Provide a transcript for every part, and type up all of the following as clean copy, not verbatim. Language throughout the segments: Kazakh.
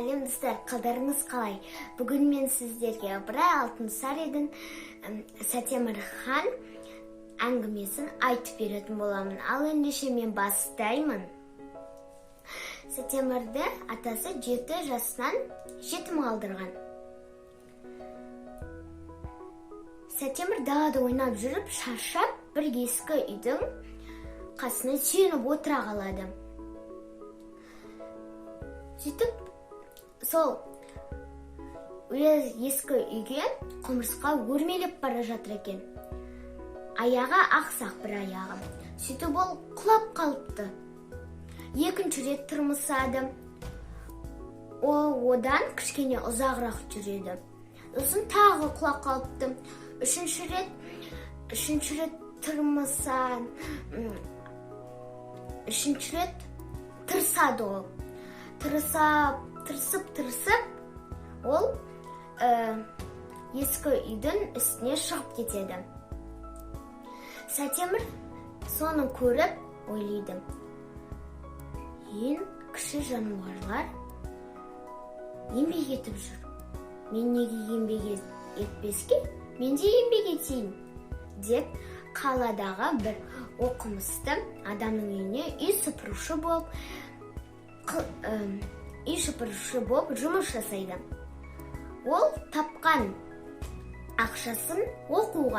сәлем достар, қалдарыңыз қалай? Бүгін мен сіздерге Ыбырай Алтынсариннің Сатемір хан әңгімесін айтып беретін боламын. Ал ендеше мен бастаймын. Сатемірді атасы 7 жасынан жетім қалдырған. Сатемір далада ойнап жүріп, шаршап, бір ескі үйдің қасына сүйеніп отыра қалады. Сөйтіп, сол ескі үйге құмырсқа өрмелеп бара жатыр екен. Аяғы ақсақ бір аяғы. Сөйтіп ол құлап қалыпты. Екінші рет тырмысады. Одан кішкене ұзағырақ жүреді. Сосын тағы құлап қалыпты. Үшінші рет тырмысады. Үшінші рет тырсады ол. Тырсып, ол ескі үйдің үстіне шығып кетеді. Сатемір соны көріп ойлайды. Ең кіші жануарлар еңбек етіп жүр. Мен неге еңбек етпеске? Мен де еңбек етейін. Деп қаладағы бір оқымысты адамның үйіне үй сыпырушы болып жұмыс жасайды. Ол тапқан ақшасын оқу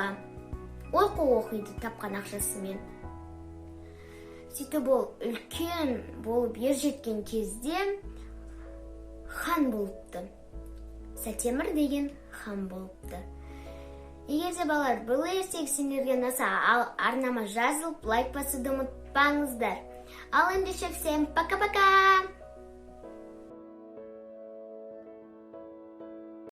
оқиды тапқан ақшасымен. Сөйтіп ол үлкен болып ержеткен кезде хан болыпты. Сатемір деген хан болыпты. Егер де балалар бұл ертегі сендерге ұнаса, арнама жазылып, лайк басуды ұмытпаңыздар. Ал ендеше всем пока-пока!